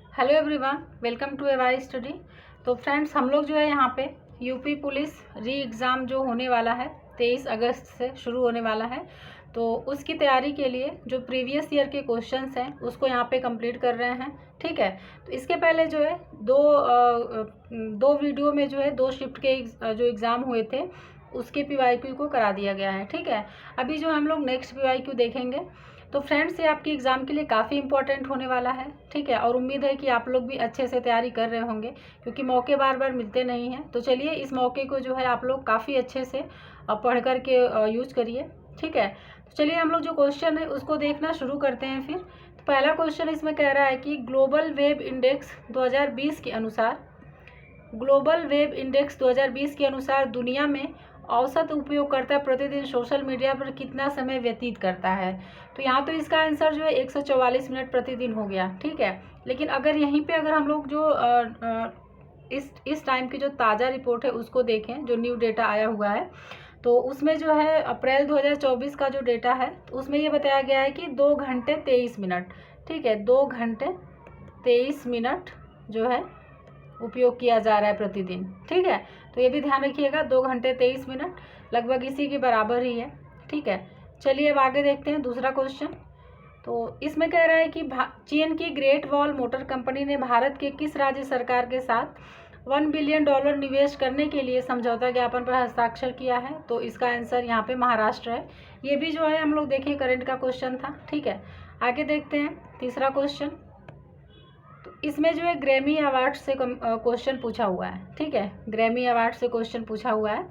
Hello everyone, welcome to A Y study. तो friends, हम लोग जो है यहाँ पे यूपी पुलिस री एग्ज़ाम जो होने वाला है 23 अगस्त से शुरू होने वाला है, तो उसकी तैयारी के लिए जो प्रीवियस ईयर के क्वेश्चंस हैं उसको यहाँ पे कंप्लीट कर रहे हैं। ठीक है, तो इसके पहले जो है दो वीडियो में जो है 2 शिफ्ट के जो एग्ज़ाम हुए थे उसके पीवाईक्यू को करा दिया गया है। ठीक है, अभी जो हम लोग नेक्स्ट पीवाईक्यू देखेंगे। तो फ्रेंड्स, ये आपकी एग्ज़ाम के लिए काफ़ी इंपॉर्टेंट होने वाला है। ठीक है, और उम्मीद है कि आप लोग भी अच्छे से तैयारी कर रहे होंगे, क्योंकि मौके बार बार मिलते नहीं हैं। तो चलिए, इस मौके को जो है आप लोग काफ़ी अच्छे से पढ़ कर के यूज करिए। ठीक है, तो चलिए हम लोग जो क्वेश्चन है उसको देखना शुरू करते हैं। फिर तो पहला क्वेश्चन इसमें कह रहा है कि ग्लोबल वेब इंडेक्स 2020 के अनुसार दुनिया में औसत उपयोगकर्ता प्रतिदिन सोशल मीडिया पर कितना समय व्यतीत करता है। तो यहाँ तो इसका आंसर जो है 144 मिनट प्रतिदिन हो गया। ठीक है, लेकिन अगर यहीं पे अगर हम लोग जो इस टाइम की जो ताज़ा रिपोर्ट है उसको देखें, जो न्यू डेटा आया हुआ है, तो उसमें जो है अप्रैल 2024 का जो डेटा है तो उसमें ये बताया गया है कि 2 घंटे 23 मिनट। ठीक है, 2 घंटे 23 मिनट जो है उपयोग किया जा रहा है प्रतिदिन। ठीक है, तो ये भी ध्यान रखिएगा, 2 घंटे 23 मिनट लगभग इसी के बराबर ही है। ठीक है, चलिए अब आगे देखते हैं दूसरा क्वेश्चन। तो इसमें कह रहा है कि चीन की ग्रेट वॉल मोटर कंपनी ने भारत के किस राज्य सरकार के साथ $1 बिलियन निवेश करने के लिए समझौता ज्ञापन पर हस्ताक्षर किया है। तो इसका आंसर यहाँ पे महाराष्ट्र है। ये भी जो है हम लोग देखिए करंट का क्वेश्चन था। ठीक है, आगे देखते हैं तीसरा क्वेश्चन। तो इसमें जो है ग्रैमी अवार्ड से क्वेश्चन पूछा हुआ है। ठीक है, ग्रैमी अवार्ड से क्वेश्चन पूछा हुआ है।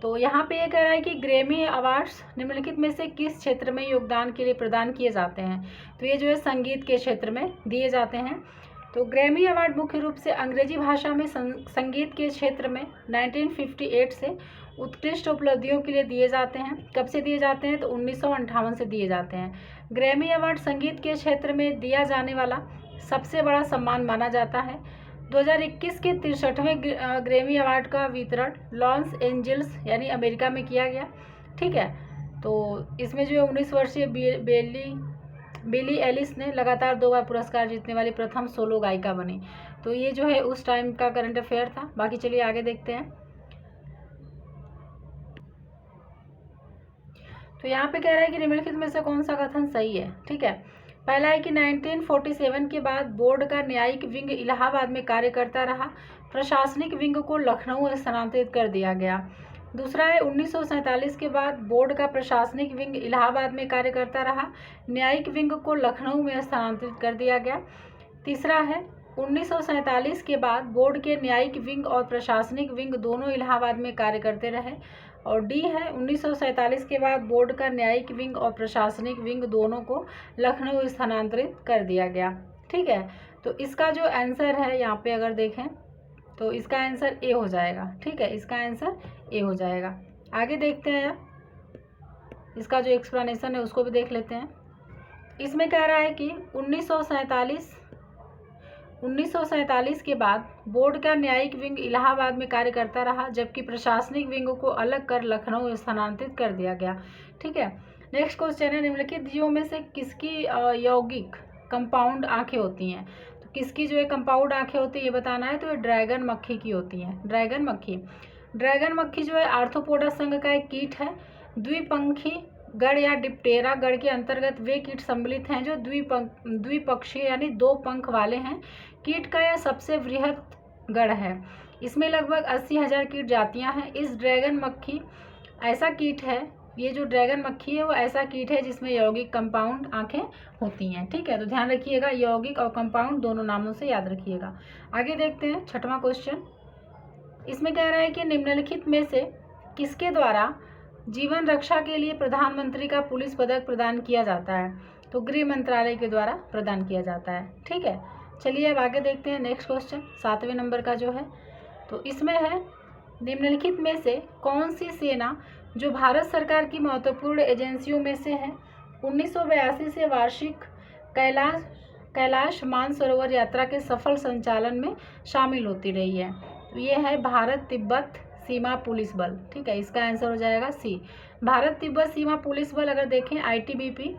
तो यहाँ पे ये कह रहा है कि ग्रैमी अवार्ड्स निम्नलिखित में से किस क्षेत्र में योगदान के लिए प्रदान किए जाते हैं। तो ये जो है संगीत के क्षेत्र में दिए जाते हैं। तो ग्रैमी अवार्ड मुख्य रूप से अंग्रेजी भाषा में संगीत के क्षेत्र में 1958 से उत्कृष्ट उपलब्धियों के लिए दिए जाते हैं। कब से दिए जाते हैं? तो 1958 से दिए जाते हैं। ग्रैमी अवार्ड संगीत के क्षेत्र में दिया जाने वाला सबसे बड़ा सम्मान माना जाता है। 2021 के 63वें ग्रैमी अवार्ड का वितरण लॉस एंजल्स यानी अमेरिका में किया गया। ठीक है, तो इसमें जो है 19 वर्षीय बिली एलिस ने लगातार 2 बार पुरस्कार जीतने वाली प्रथम सोलो गायिका बनी। तो ये जो है उस टाइम का करंट अफेयर था। बाकी चलिए आगे देखते हैं। तो यहाँ पे कह रहा है कि निम्नलिखित में से कौन सा कथन सही है। ठीक है, पहला है कि 1947 के बाद बोर्ड का न्यायिक विंग इलाहाबाद में कार्य करता रहा, प्रशासनिक विंग को लखनऊ स्थानांतरित कर दिया गया। दूसरा है 1947 के बाद बोर्ड का प्रशासनिक विंग इलाहाबाद में कार्य करता रहा, न्यायिक विंग को लखनऊ में स्थानांतरित कर दिया गया। तीसरा है 1947 के बाद बोर्ड के न्यायिक विंग और प्रशासनिक विंग दोनों इलाहाबाद में कार्य करते रहे। और डी है 1947 के बाद बोर्ड का न्यायिक विंग और प्रशासनिक विंग दोनों को लखनऊ स्थानांतरित कर दिया गया। ठीक है, तो इसका जो आंसर है यहाँ पे अगर देखें तो इसका आंसर ए हो जाएगा। ठीक है, इसका आंसर ए हो जाएगा। आगे देखते हैं, इसका जो एक्सप्लेनेशन है उसको भी देख लेते हैं। इसमें कह रहा है कि 1947 के बाद बोर्ड का न्यायिक विंग इलाहाबाद में कार्य करता रहा, जबकि प्रशासनिक विंग को अलग कर लखनऊ स्थानांतरित कर दिया गया। ठीक है, नेक्स्ट क्वेश्चन है निम्नलिखित जीवों में से किसकी यौगिक कंपाउंड आंखें होती हैं। तो किसकी जो है कंपाउंड आंखें होती है ये बताना है। तो ये ड्रैगन मक्खी की होती हैं। ड्रैगन मक्खी जो है आर्थ्रोपोडा संघ का एक कीट है। द्विपंखी गण या डिप्टेरा गण के अंतर्गत वे कीट सम्मिलित हैं जो द्विपक्षीय यानी 2 पंख वाले हैं। कीट का यह सबसे वृहद गण है। इसमें लगभग 80,000 कीट जातियां हैं। इस ड्रैगन मक्खी ऐसा कीट है, ये जो ड्रैगन मक्खी है वो ऐसा कीट है जिसमें यौगिक कंपाउंड आंखें होती हैं। ठीक है, तो ध्यान रखिएगा, यौगिक और कंपाउंड दोनों नामों से याद रखिएगा। आगे देखते हैं छठवां क्वेश्चन। इसमें कह रहा है कि निम्नलिखित में से किसके द्वारा जीवन रक्षा के लिए प्रधानमंत्री का पुलिस पदक प्रदान किया जाता है। तो गृह मंत्रालय के द्वारा प्रदान किया जाता है। ठीक है, चलिए अब आगे देखते हैं नेक्स्ट क्वेश्चन 7वें नंबर का जो है। तो इसमें है निम्नलिखित में से कौन सी सेना जो भारत सरकार की महत्वपूर्ण एजेंसियों में से है 1982 से वार्षिक कैलाश मानसरोवर यात्रा के सफल संचालन में शामिल होती रही है। तो ये है भारत तिब्बत सीमा पुलिस बल। ठीक है, इसका आंसर हो जाएगा सी, भारत तिब्बत सीमा पुलिस बल। अगर देखें आईटीबीपी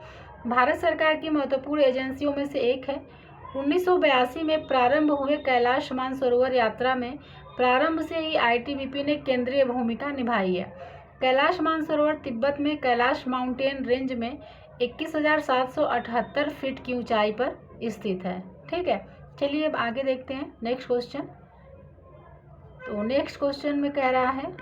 भारत सरकार की महत्वपूर्ण एजेंसियों में से एक है। 1982 में प्रारंभ हुए कैलाश मानसरोवर यात्रा में प्रारंभ से ही आईटीबीपी ने केंद्रीय भूमिका निभाई है। कैलाश मानसरोवर तिब्बत में कैलाश माउंटेन रेंज में 21,778 फीट की ऊंचाई पर स्थित है। ठीक है, चलिए अब आगे देखते हैं नेक्स्ट क्वेश्चन। तो नेक्स्ट क्वेश्चन में कह रहा है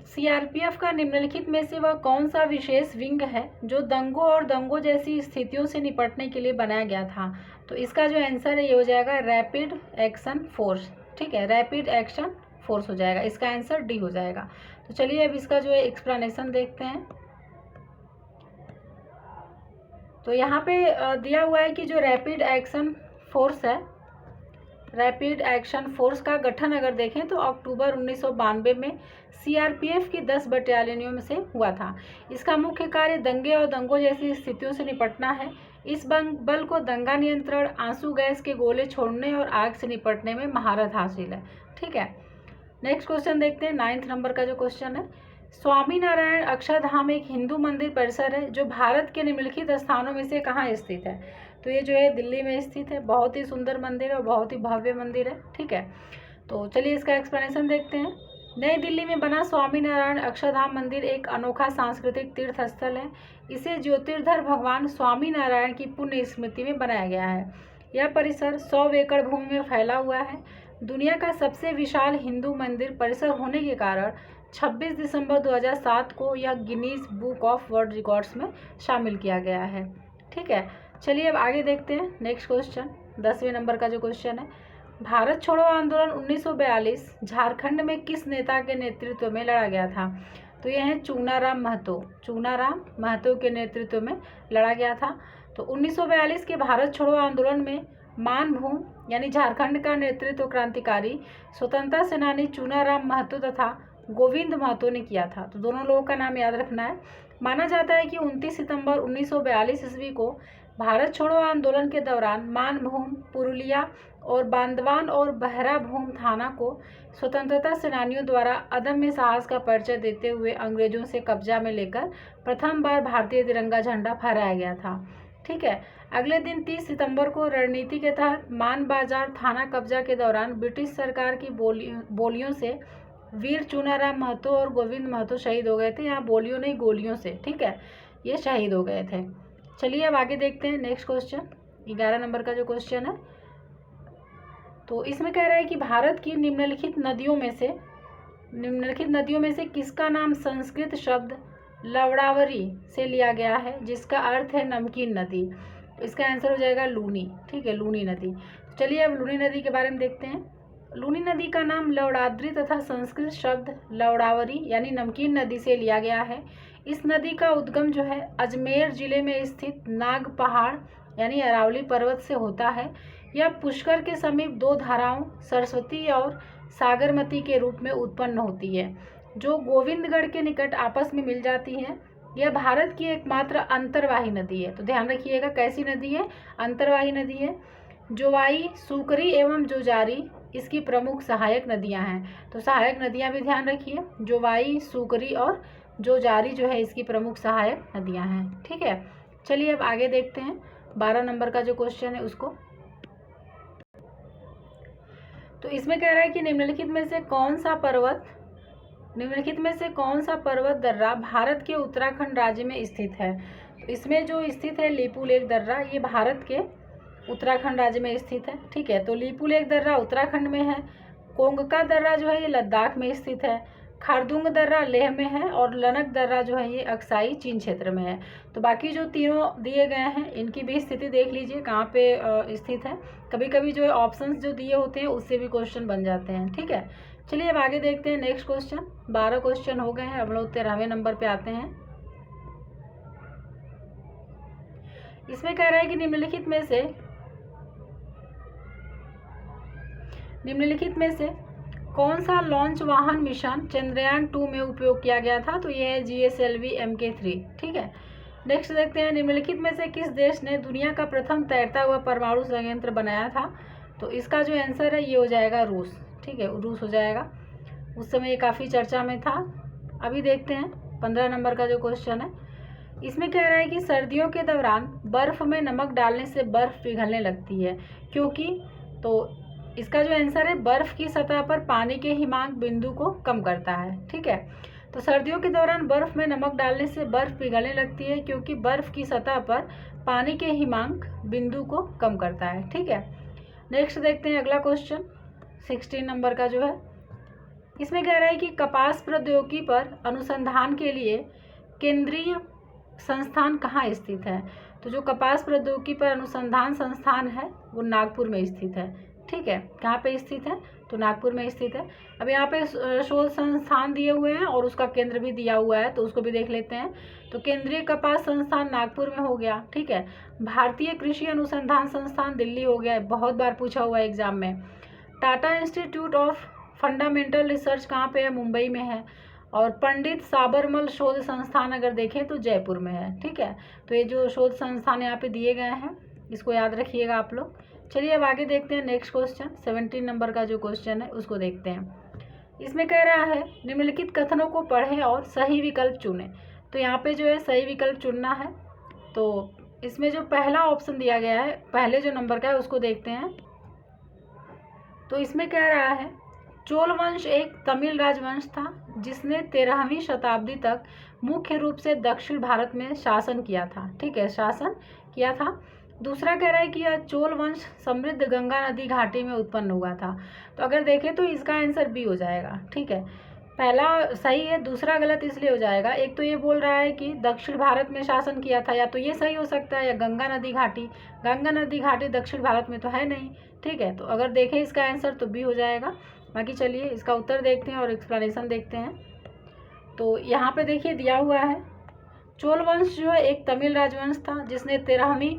सीआरपीएफ का निम्नलिखित में से वह कौन सा विशेष विंग है जो दंगों और दंगों जैसी स्थितियों से निपटने के लिए बनाया गया था। तो इसका जो आंसर है ये हो जाएगा रैपिड एक्शन फोर्स। ठीक है, रैपिड एक्शन फोर्स हो जाएगा, इसका आंसर डी हो जाएगा। तो चलिए अब इसका जो है एक्सप्लेनेशन देखते हैं। तो यहाँ पे दिया हुआ है कि जो रैपिड एक्शन फोर्स है, रैपिड एक्शन फोर्स का गठन अगर देखें तो अक्टूबर 1992 में सीआरपीएफ की 10 बटालियनों में से हुआ था। इसका मुख्य कार्य दंगे और दंगों जैसी स्थितियों से निपटना है। इस बल को दंगा नियंत्रण, आंसू गैस के गोले छोड़ने और आग से निपटने में महारत हासिल है। ठीक है, नेक्स्ट क्वेश्चन देखते हैं। 9th नंबर का जो क्वेश्चन है, स्वामीनारायण अक्षरधाम एक हिंदू मंदिर परिसर है जो भारत के निम्नलिखित स्थानों में से कहाँ स्थित है। तो ये जो है दिल्ली में स्थित है। बहुत ही सुंदर मंदिर है और बहुत ही भव्य मंदिर है। ठीक है, तो चलिए इसका एक्सप्लेनेशन देखते हैं। नई दिल्ली में बना स्वामीनारायण अक्षरधाम मंदिर एक अनोखा सांस्कृतिक तीर्थ स्थल है। इसे ज्योतिर्धर भगवान स्वामीनारायण की पुण्य स्मृति में बनाया गया है। यह परिसर 100 एकड़ भूमि में फैला हुआ है। दुनिया का सबसे विशाल हिंदू मंदिर परिसर होने के कारण 26 दिसंबर 2007 को यह Guinness book of world records में शामिल किया गया है। ठीक है, चलिए अब आगे देखते हैं नेक्स्ट क्वेश्चन। 10वें नंबर का जो क्वेश्चन है, भारत छोड़ो आंदोलन 1942 झारखंड में किस नेता के नेतृत्व में लड़ा गया था। तो ये है चूनाराम महतो। चूनाराम महतो के नेतृत्व में लड़ा गया था। तो 1942 के भारत छोड़ो आंदोलन में मानभूम यानी झारखंड का नेतृत्व क्रांतिकारी स्वतंत्रता सेनानी चूनाराम महतो तथा गोविंद महतो ने किया था। तो दोनों लोगों का नाम याद रखना है। माना जाता है कि 29 सितंबर 1942 ईस्वी को भारत छोड़ो आंदोलन के दौरान मानभूम, पुरुलिया और बांदवान और बहराभूम थाना को स्वतंत्रता सेनानियों द्वारा अदम्य साहस का परिचय देते हुए अंग्रेजों से कब्जा में लेकर प्रथम बार भारतीय तिरंगा झंडा फहराया गया था। ठीक है, अगले दिन 30 सितंबर को रणनीति के तहत मान बाजार थाना कब्जा के दौरान ब्रिटिश सरकार की बोलियों से वीर चूनाराम महतो और गोविंद महतो शहीद हो गए थे। यहाँ बोलियों नहीं गोलियों से, ठीक है, ये शहीद हो गए थे। चलिए अब आगे देखते हैं नेक्स्ट क्वेश्चन। 11 नंबर का जो क्वेश्चन है, तो इसमें कह रहा है कि भारत की निम्नलिखित नदियों में से किसका नाम संस्कृत शब्द लवड़ावरी से लिया गया है जिसका अर्थ है नमकीन नदी। तो इसका आंसर हो जाएगा लूनी। ठीक है, लूनी नदी। चलिए अब लूनी नदी के बारे में देखते हैं। लूनी नदी का नाम लवड़ाद्री तथा संस्कृत शब्द लवड़ावरी यानी नमकीन नदी से लिया गया है। इस नदी का उद्गम जो है अजमेर जिले में स्थित नाग पहाड़ यानी अरावली पर्वत से होता है। यह पुष्कर के समीप दो धाराओं सरस्वती और सागरमती के रूप में उत्पन्न होती है जो गोविंदगढ़ के निकट आपस में मिल जाती हैं। यह भारत की एकमात्र अंतर्वाही नदी है। तो ध्यान रखिएगा कैसी नदी है, अंतर्वाही नदी है। जोवाई, सूकरी एवं जोजारी इसकी प्रमुख सहायक नदियां हैं। तो सहायक नदियां भी ध्यान रखिए, जोवाई, सूकरी और जोजारी जो है इसकी प्रमुख सहायक नदियां हैं। ठीक है, चलिए अब आगे देखते हैं 12 नंबर का जो क्वेश्चन है उसको। तो इसमें कह रहा है कि निम्नलिखित में से कौन सा पर्वत दर्रा भारत के उत्तराखंड राज्य में स्थित है। तो इसमें जो स्थित है लिपुलेख दर्रा, ये भारत के उत्तराखंड राज्य में स्थित है। ठीक है, तो लिपुलेख दर्रा उत्तराखंड में है। कोंगका दर्रा जो है ये लद्दाख में स्थित है। खारदुंग दर्रा लेह में है और लनक दर्रा जो है ये अक्साई चीन क्षेत्र में है। तो बाकी जो तीनों दिए गए हैं इनकी भी स्थिति देख लीजिए कहाँ पे स्थित है। कभी कभी जो है ऑप्शंस जो दिए होते हैं उससे भी क्वेश्चन बन जाते हैं। ठीक है, चलिए अब आगे देखते हैं नेक्स्ट क्वेश्चन। 12 क्वेश्चन हो गए हैं, अब लोग 13वें नंबर पे आते हैं। इसमें कह रहा है कि निम्नलिखित में से कौन सा लॉन्च वाहन मिशन चंद्रयान 2 में उपयोग किया गया था। तो ये है GSLV MK3। ठीक है, नेक्स्ट देखते हैं निम्नलिखित में से किस देश ने दुनिया का प्रथम तैरता हुआ परमाणु संयंत्र बनाया था। तो इसका जो आंसर है ये हो जाएगा रूस। ठीक है, रूस हो जाएगा। उस समय ये काफ़ी चर्चा में था। अभी देखते हैं 15 नंबर का जो क्वेश्चन है। इसमें कह रहा है कि सर्दियों के दौरान बर्फ़ में नमक डालने से बर्फ़ पिघलने लगती है, क्योंकि तो इसका जो आंसर है बर्फ़ की सतह पर पानी के हिमांक बिंदु को कम करता है। ठीक है, तो सर्दियों के दौरान बर्फ़ में नमक डालने से बर्फ़ पिघलने लगती है, क्योंकि बर्फ़ की सतह पर पानी के हिमांक बिंदु को कम करता है। ठीक है, नेक्स्ट देखते हैं अगला क्वेश्चन 16 नंबर का जो है। इसमें कह रहा है कि कपास प्रौद्योगिकी पर अनुसंधान के लिए केंद्रीय संस्थान कहाँ स्थित है। तो जो कपास प्रौद्योगिकी पर अनुसंधान संस्थान है वो नागपुर में स्थित है। ठीक है, कहाँ पे स्थित है, तो नागपुर में स्थित है। अब यहाँ पे शोध संस्थान दिए हुए हैं और उसका केंद्र भी दिया हुआ है, तो उसको भी देख लेते हैं। तो केंद्रीय कपास संस्थान नागपुर में हो गया। ठीक है, भारतीय कृषि अनुसंधान संस्थान दिल्ली हो गया है, बहुत बार पूछा हुआ है एग्जाम में। Tata institute of fundamental research कहाँ पे है, मुंबई में है। और पंडित साबरमल शोध संस्थान अगर देखें तो जयपुर में है। ठीक है, तो ये जो शोध संस्थान यहाँ पे दिए गए हैं इसको याद रखिएगा आप लोग। चलिए अब आगे देखते हैं नेक्स्ट क्वेश्चन 17 नंबर का जो क्वेश्चन है उसको देखते हैं। इसमें कह रहा है निम्नलिखित कथनों को पढ़ें और सही विकल्प चुनें। तो यहाँ पे जो है सही विकल्प चुनना है। तो इसमें जो पहला ऑप्शन दिया गया है, पहले जो नंबर का है उसको देखते हैं। तो इसमें कह रहा है चोल वंश एक तमिल राजवंश था जिसने 13वीं शताब्दी तक मुख्य रूप से दक्षिण भारत में शासन किया था। ठीक है, शासन किया था। दूसरा कह रहा है कि यह चोल वंश समृद्ध गंगा नदी घाटी में उत्पन्न हुआ था। तो अगर देखें तो इसका आंसर बी हो जाएगा। ठीक है, पहला सही है, दूसरा गलत इसलिए हो जाएगा, एक तो ये बोल रहा है कि दक्षिण भारत में शासन किया था, या तो ये सही हो सकता है, या गंगा नदी घाटी दक्षिण भारत में तो है नहीं। ठीक है, तो अगर देखें इसका आंसर तो बी हो जाएगा। बाकी चलिए इसका उत्तर देखते हैं और एक्सप्लेनेशन देखते हैं। तो यहाँ पे देखिए दिया हुआ है चोल वंश जो है एक तमिल राजवंश था जिसने 13वीं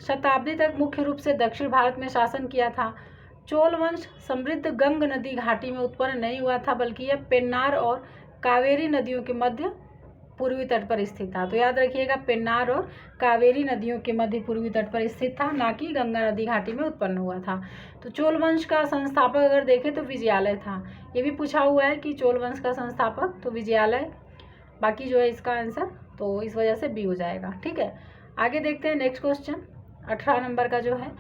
शताब्दी तक मुख्य रूप से दक्षिण भारत में शासन किया था। चोल वंश समृद्ध गंग नदी घाटी में उत्पन्न नहीं हुआ था, बल्कि यह पेन्नार और कावेरी नदियों के मध्य पूर्वी तट पर स्थित था। तो याद रखिएगा पेन्नार और कावेरी नदियों के मध्य पूर्वी तट पर स्थित था, ना कि गंगा नदी घाटी में उत्पन्न हुआ था। तो चोल वंश का संस्थापक अगर देखें तो विजयालय था। ये भी पूछा हुआ है कि चोल वंश का संस्थापक, तो विजयालय बाकी जो है इसका आंसर, तो इस वजह से बी हो जाएगा। ठीक है, आगे देखते हैं नेक्स्ट क्वेश्चन 18 नंबर का जो है।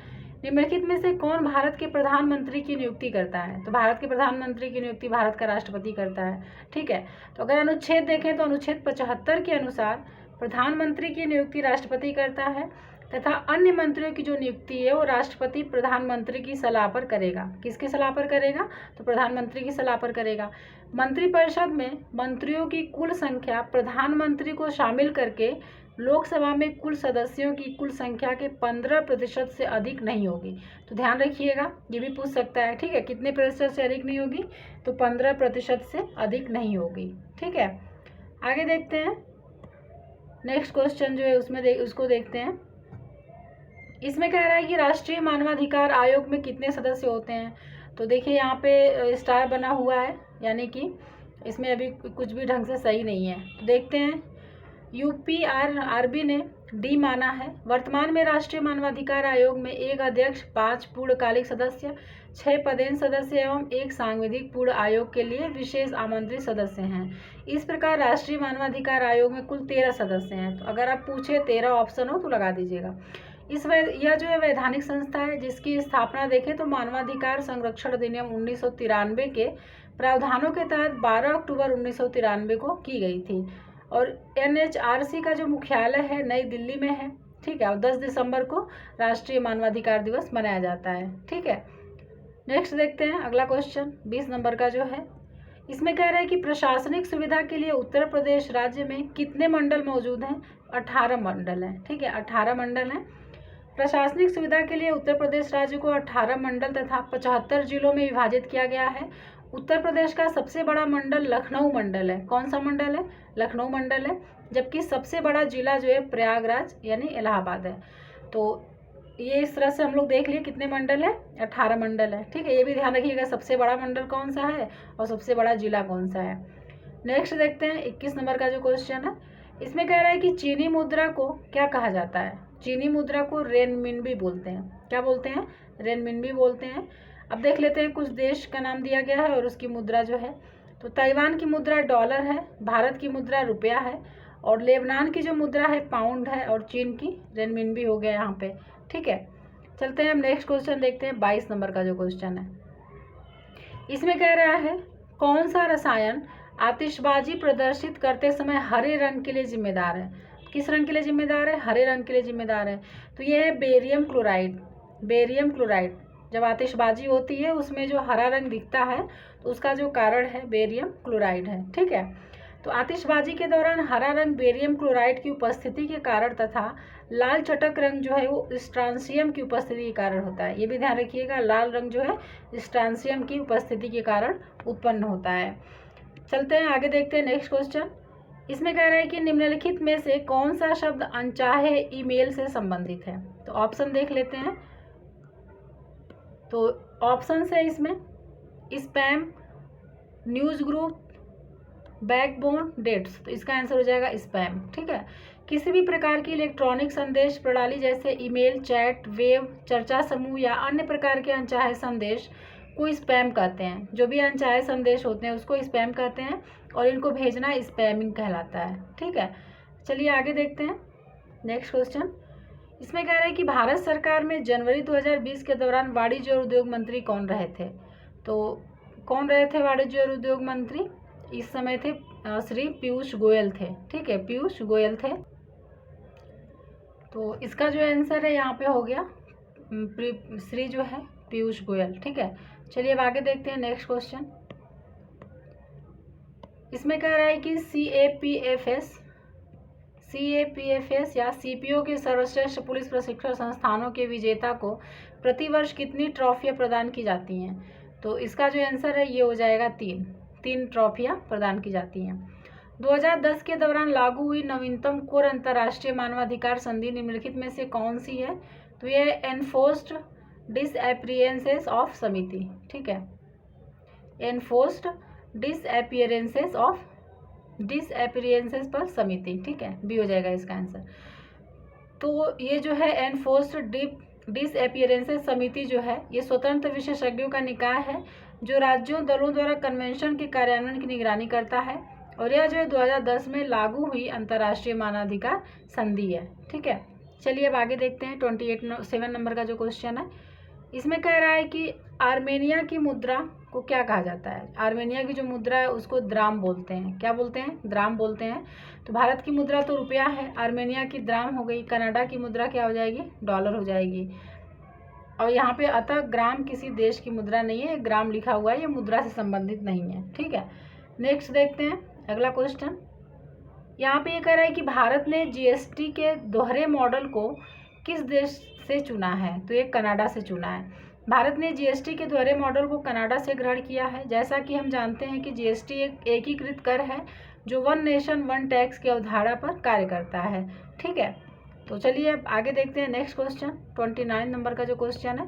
निम्नलिखित में से कौन भारत के प्रधानमंत्री की नियुक्ति करता है। तो भारत के प्रधानमंत्री की नियुक्ति भारत का राष्ट्रपति करता है। ठीक है, तो अगर अनुच्छेद देखें तो अनुच्छेद 75 के अनुसार प्रधानमंत्री की नियुक्ति राष्ट्रपति करता है, तथा अन्य मंत्रियों की जो नियुक्ति है वो राष्ट्रपति प्रधानमंत्री की सलाह पर करेगा। किसकी सलाह पर करेगा, तो प्रधानमंत्री की सलाह पर करेगा। मंत्रिपरिषद में मंत्रियों की कुल संख्या प्रधानमंत्री को शामिल करके लोकसभा में कुल सदस्यों की कुल संख्या के 15% से अधिक नहीं होगी। तो ध्यान रखिएगा, ये भी पूछ सकता है। ठीक है, कितने प्रतिशत से अधिक नहीं होगी, तो 15% से अधिक नहीं होगी। ठीक है, आगे देखते हैं नेक्स्ट क्वेश्चन जो है उसको देखते हैं। इसमें कह रहा है कि राष्ट्रीय मानवाधिकार आयोग में कितने सदस्य होते हैं। तो देखिए यहाँ पे स्टार बना हुआ है, यानी कि इसमें अभी कुछ भी ढंग से सही नहीं है। तो देखते हैं, यूपीआरबी ने डी माना है। वर्तमान में राष्ट्रीय मानवाधिकार आयोग में एक अध्यक्ष, 5 पूर्णकालिक सदस्य, 6 पदेन सदस्य एवं 1 सांविधिक पूर्ण आयोग के लिए विशेष आमंत्रित सदस्य हैं। इस प्रकार राष्ट्रीय मानवाधिकार आयोग में कुल 13 सदस्य हैं। तो अगर आप पूछे 13 ऑप्शन हो तो लगा दीजिएगा। यह जो है वैधानिक संस्था है जिसकी स्थापना देखें तो मानवाधिकार संरक्षण अधिनियम 1993 के प्रावधानों के तहत 12 अक्टूबर 1993 को की गई थी। और NHRC का जो मुख्यालय है नई दिल्ली में है। ठीक है, और 10 दिसंबर को राष्ट्रीय मानवाधिकार दिवस मनाया जाता है। ठीक है, नेक्स्ट देखते हैं अगला क्वेश्चन 20 नंबर का जो है। इसमें कह रहा है कि प्रशासनिक सुविधा के लिए उत्तर प्रदेश राज्य में कितने मंडल मौजूद हैं। 18 मंडल हैं। ठीक है, 18 मंडल हैं। प्रशासनिक सुविधा के लिए उत्तर प्रदेश राज्य को 18 मंडल तथा 75 जिलों में विभाजित किया गया है। उत्तर प्रदेश का सबसे बड़ा मंडल लखनऊ मंडल है। कौन सा मंडल है, लखनऊ मंडल है। जबकि सबसे बड़ा जिला जो है प्रयागराज यानी इलाहाबाद है। तो ये इस तरह से हम लोग देख लिए कितने मंडल है, 18 मंडल है। ठीक है, ये भी ध्यान रखिएगा सबसे बड़ा मंडल कौन सा है और सबसे बड़ा जिला कौन सा है। नेक्स्ट देखते हैं 21 नंबर का जो क्वेश्चन है। इसमें कह रहा है कि चीनी मुद्रा को क्या कहा जाता है। चीनी मुद्रा को रेनमिनबी बोलते हैं। क्या बोलते हैं, रेनमिनबी बोलते हैं। अब देख लेते हैं, कुछ देश का नाम दिया गया है और उसकी मुद्रा जो है। तो ताइवान की मुद्रा डॉलर है, भारत की मुद्रा रुपया है और लेबनान की जो मुद्रा है पाउंड है, और चीन की रेनमिनबी हो गया यहाँ पे। ठीक है, चलते हैं हम नेक्स्ट क्वेश्चन देखते हैं, 22 नंबर का जो क्वेश्चन है। इसमें कह रहा है कौन सा रसायन आतिशबाजी प्रदर्शित करते समय हरे रंग के लिए जिम्मेदार है। किस रंग के लिए जिम्मेदार है? हरे रंग के लिए जिम्मेदार है। तो ये है बेरियम क्लोराइड। बेरियम क्लोराइड जब आतिशबाजी होती है उसमें जो हरा रंग दिखता है तो उसका जो कारण है बेरियम क्लोराइड है। ठीक है, तो आतिशबाजी के दौरान हरा रंग बेरियम क्लोराइड की उपस्थिति के कारण तथा लाल चटक रंग जो है वो स्ट्रांसियम की उपस्थिति के कारण होता है। ये भी ध्यान रखिएगा, लाल रंग जो है स्ट्रांसियम की उपस्थिति के कारण उत्पन्न होता है। चलते हैं आगे देखते हैं नेक्स्ट क्वेश्चन। इसमें कह रहा है कि निम्नलिखित में से कौन सा शब्द अनचाहे ईमेल से संबंधित है। तो ऑप्शन देख लेते हैं। तो ऑप्शन है इसमें spam, news group, backbone, dates. तो इसका आंसर हो जाएगा स्पैम। ठीक है, किसी भी प्रकार की इलेक्ट्रॉनिक संदेश प्रणाली जैसे ईमेल, चैट, वेब, चर्चा समूह या अन्य प्रकार के अनचाहे संदेश को स्पैम कहते हैं। जो भी अनचाहे संदेश होते हैं उसको स्पैम कहते हैं और इनको भेजना स्पैमिंग कहलाता है। ठीक है, चलिए आगे देखते हैं नेक्स्ट क्वेश्चन। इसमें कह रहा है कि भारत सरकार में जनवरी 2020 के दौरान वाणिज्य और उद्योग मंत्री कौन रहे थे। तो कौन रहे थे वाणिज्य और उद्योग मंत्री? इस समय थे श्री पीयूष गोयल थे। ठीक है, पीयूष गोयल थे। तो इसका जो आंसर है यहाँ पे हो गया श्री जो है पीयूष गोयल। ठीक है, चलिए अब आगे देखते हैं नेक्स्ट क्वेश्चन। इसमें कह रहा है कि CAPFS या CPO के सर्वश्रेष्ठ पुलिस प्रशिक्षण संस्थानों के विजेता को प्रतिवर्ष कितनी ट्रॉफियाँ प्रदान की जाती हैं। तो इसका जो आंसर है ये हो जाएगा 3 ट्रॉफियाँ प्रदान की जाती हैं। 2010 के दौरान लागू हुई नवीनतम कोर अंतर्राष्ट्रीय मानवाधिकार संधि निम्नलिखित में से कौन सी है। तो ये एनफोर्स्ड डिसअपीयरेंसेस ऑफ समिति। ठीक है, एनफोर्स्ड डिसअपीयरेंसेस पर समिति। ठीक है, बी हो जाएगा इसका आंसर। तो ये जो है एनफोर्स्ड डिसअपीयरेंसेस समिति जो है ये स्वतंत्र विशेषज्ञों का निकाय है जो राज्यों दलों द्वारा कन्वेंशन के कार्यान्वयन की निगरानी करता है और यह जो है 2010 में लागू हुई अंतर्राष्ट्रीय मानवाधिकार संधि है। ठीक है, चलिए अब आगे देखते हैं 7 नंबर का जो क्वेश्चन है। इसमें कह रहा है कि आर्मेनिया की मुद्रा को क्या कहा जाता है। आर्मेनिया की जो मुद्रा है उसको द्राम बोलते हैं। क्या बोलते हैं? द्राम बोलते हैं। तो भारत की मुद्रा तो रुपया है, आर्मेनिया की द्राम हो गई। कनाडा की मुद्रा क्या हो जाएगी? डॉलर हो जाएगी। और यहाँ पे अतः ग्राम किसी देश की मुद्रा नहीं है, ग्राम लिखा हुआ है, ये मुद्रा से संबंधित नहीं है। ठीक है, नेक्स्ट देखते हैं अगला क्वेश्चन। यहाँ पे ये कह रहा है कि भारत ने GST के दोहरे मॉडल को किस देश से चुना है। तो ये कनाडा से चुना है। भारत ने GST के दोहरे मॉडल को कनाडा से ग्रहण किया है। जैसा कि हम जानते हैं कि GST एक एकीकृत कर है जो वन नेशन वन टैक्स की अवधारणा पर कार्य करता है। ठीक है, तो चलिए अब आगे देखते हैं नेक्स्ट क्वेश्चन। 29 नंबर का जो क्वेश्चन है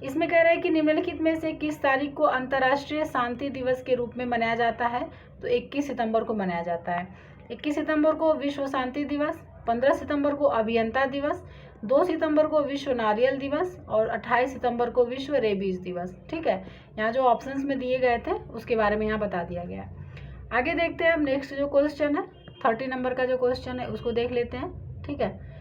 इसमें कह रहा है कि निम्नलिखित में से किस तारीख को अंतर्राष्ट्रीय शांति दिवस के रूप में मनाया जाता है। तो 21 सितंबर को मनाया जाता है। 21 सितंबर को विश्व शांति दिवस, 15 सितंबर को अभियंता दिवस, 2 सितंबर को विश्व नारियल दिवस और 28 सितंबर को विश्व रेबीज दिवस। ठीक है, यहाँ जो ऑप्शंस में दिए गए थे उसके बारे में यहाँ बता दिया गया है। आगे देखते हैं हम नेक्स्ट जो क्वेश्चन है 30 नंबर का जो क्वेश्चन है उसको देख लेते हैं। ठीक है,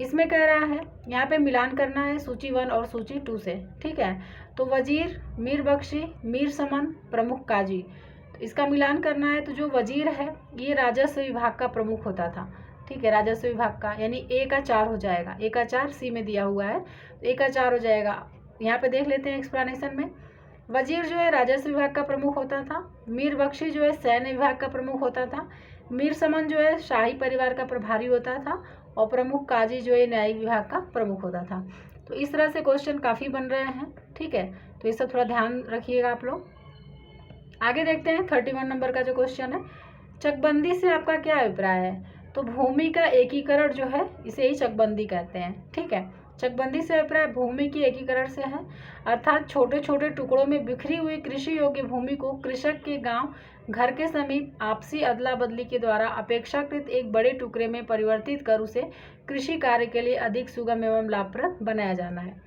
इसमें कह रहा है यहाँ पे मिलान करना है सूची 1 और सूची 2 से। ठीक है, तो वजीर, मीर बख्शी, मीर समन, प्रमुख काजी, तो इसका मिलान करना है। तो जो वजीर है ये राजस्व विभाग का प्रमुख होता था। ठीक है, राजस्व विभाग का, यानी A का 4 हो जाएगा। A का 4 C में दिया हुआ है तो A का 4 हो जाएगा। यहाँ पे देख लेते हैं एक्सप्लेनेशन में। वजीर जो है राजस्व विभाग का प्रमुख होता था। मीर बख्शी जो है सैन्य विभाग का प्रमुख होता था। मीर समन जो है शाही परिवार का प्रभारी होता था और प्रमुख काजी जो है न्यायिक विभाग का प्रमुख होता था। तो इस तरह से क्वेश्चन काफ़ी बन रहे हैं। ठीक है, तो इस सब थोड़ा ध्यान रखिएगा आप लोग। आगे देखते हैं 31 नंबर का जो क्वेश्चन है, चकबंदी से आपका क्या अभिप्राय है। तो भूमि का एकीकरण जो है इसे ही चकबंदी कहते हैं। ठीक है, चकबंदी से अभिप्राय भूमि की एकीकरण से है, अर्थात छोटे छोटे टुकड़ों में बिखरी हुई कृषि योग्य भूमि को कृषक के गांव घर के समीप आपसी अदला बदली के द्वारा अपेक्षाकृत एक बड़े टुकड़े में परिवर्तित कर उसे कृषि कार्य के लिए अधिक सुगम एवं लाभप्रद बनाया जाना है।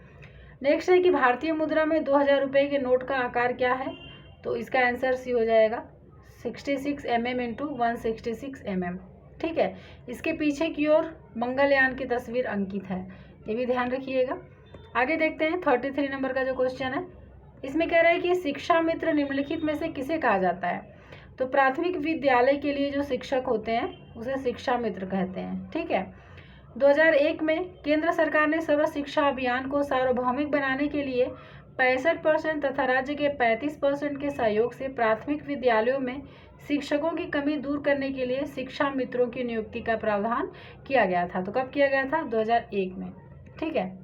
नेक्स्ट है कि भारतीय मुद्रा में 2000 रुपये के नोट का आकार क्या है। तो इसका आंसर सी हो जाएगा 66 mm × 166 mm। ठीक है। इसके पीछे की ओर मंगलयान की तस्वीर अंकित है, ये भी ध्यान रखिएगा। आगे देखते हैं 33 नंबर का जो क्वेश्चन है, इसमें कह रहा है कि शिक्षा मित्र निम्नलिखित में से किसे कहा जाता है। तो प्राथमिक विद्यालय के लिए जो शिक्षक होते हैं उसे शिक्षा मित्र कहते हैं, ठीक है। 2001 में केंद्र सरकार ने सर्व शिक्षा अभियान को सार्वभौमिक बनाने के लिए 65% तथा राज्य के 35% के सहयोग से प्राथमिक विद्यालयों में शिक्षकों की कमी दूर करने के लिए शिक्षा मित्रों की नियुक्ति का प्रावधान किया गया था। तो कब किया गया था? 2001 में, ठीक है।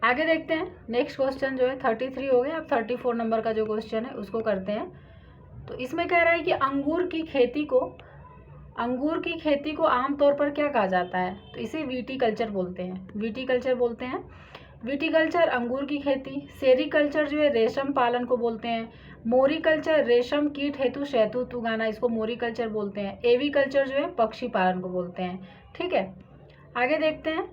आगे देखते हैं नेक्स्ट क्वेश्चन जो है 33 हो गया। अब 34 नंबर का जो क्वेश्चन है उसको करते हैं। तो इसमें कह रहा है कि अंगूर की खेती को आमतौर पर क्या कहा जाता है। तो इसे विटीकल्चर बोलते हैं, विटीकल्चर अंगूर की खेती, सेरीकल्चर जो है रेशम पालन को बोलते हैं, मोरीकल्चर रेशम कीट हेतु शहतूत उगाना, इसको मोरीकल्चर बोलते हैं, एवीकल्चर जो है पक्षी पालन को बोलते हैं, ठीक है। आगे देखते हैं,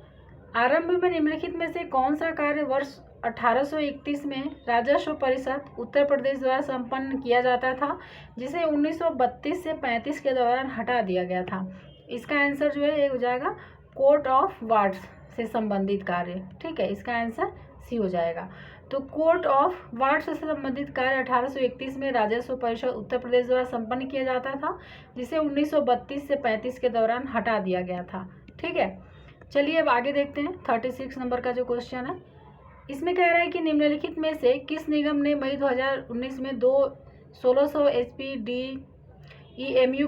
आरंभ में निम्नलिखित में से कौन सा कार्य वर्ष 1831 में राजस्व परिषद उत्तर प्रदेश द्वारा संपन्न किया जाता था, जिसे 1932 से 35 के दौरान हटा दिया गया था। इसका आंसर जो है ये हो जाएगा कोर्ट ऑफ वार्ड्स से संबंधित कार्य, ठीक है। इसका आंसर सी हो जाएगा। तो कोर्ट ऑफ वार्ड्स से संबंधित कार्य 1831 में राजस्व परिषद उत्तर प्रदेश द्वारा संपन्न किया जाता था, जिसे 1932 से 35 के दौरान हटा दिया गया था, ठीक है। चलिए अब आगे देखते हैं 36 नंबर का जो क्वेश्चन है, इसमें कह रहा है कि निम्नलिखित में से किस निगम ने मई 2019 में 1600 SPDEMU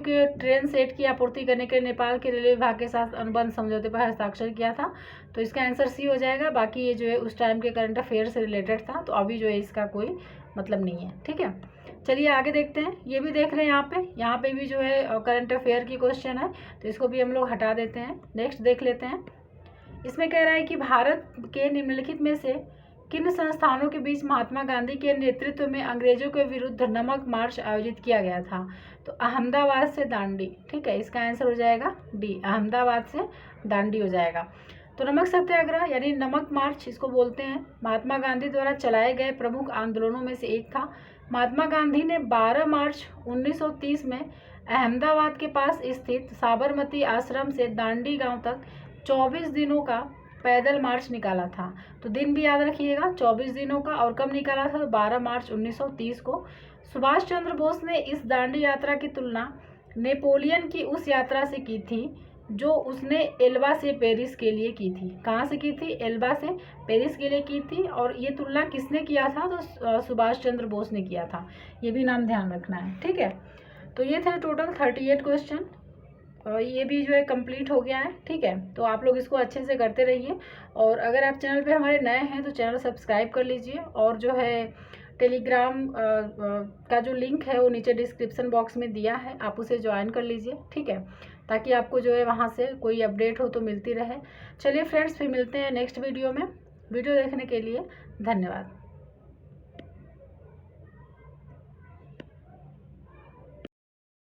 के ट्रेन सेट की आपूर्ति करने के लिए नेपाल के रेलवे विभाग के साथ अनुबंध समझौते पर हस्ताक्षर किया था। तो इसका आंसर सी हो जाएगा। बाकी ये जो है उस टाइम के करंट अफेयर से रिलेटेड था, तो अभी जो है इसका कोई मतलब नहीं है, ठीक है। चलिए आगे देखते हैं, ये भी देख रहे हैं यहाँ पे भी जो है करंट अफेयर की क्वेश्चन है, तो इसको भी हम लोग हटा देते हैं। नेक्स्ट देख लेते हैं, इसमें कह रहा है कि भारत के निम्नलिखित में से किन संस्थानों के बीच महात्मा गांधी के नेतृत्व में अंग्रेजों के विरुद्ध नमक मार्च आयोजित किया गया था। तो अहमदाबाद से दांडी, ठीक है। इसका आंसर हो जाएगा डी, अहमदाबाद से दांडी हो जाएगा। तो नमक सत्याग्रह यानी नमक मार्च इसको बोलते हैं, महात्मा गांधी द्वारा चलाए गए प्रमुख आंदोलनों में से एक था। महात्मा गांधी ने 12 मार्च 1930 में अहमदाबाद के पास स्थित साबरमती आश्रम से दांडी गांव तक 24 दिनों का पैदल मार्च निकाला था। तो दिन भी याद रखिएगा, 24 दिनों का। और कब निकाला था? तो 12 मार्च 1930 को। सुभाष चंद्र बोस ने इस दांडी यात्रा की तुलना नेपोलियन की उस यात्रा से की थी जो उसने एल्बा से पेरिस के लिए की थी। कहाँ से की थी? एल्बा से पेरिस के लिए की थी। और ये तुलना किसने किया था? तो सुभाष चंद्र बोस ने किया था। ये भी नाम ध्यान रखना है, ठीक है। तो ये थे टोटल 38 क्वेश्चन, ये भी जो है कंप्लीट हो गया है, ठीक है। तो आप लोग इसको अच्छे से करते रहिए। और अगर आप चैनल पे हमारे नए हैं तो चैनल सब्सक्राइब कर लीजिए। और जो है टेलीग्राम का जो लिंक है वो नीचे डिस्क्रिप्शन बॉक्स में दिया है, आप उसे ज्वाइन कर लीजिए, ठीक है, ताकि आपको जो है वहाँ से कोई अपडेट हो तो मिलती रहे। चलिए फ्रेंड्स, फिर मिलते हैं नेक्स्ट वीडियो में। वीडियो देखने के लिए धन्यवाद।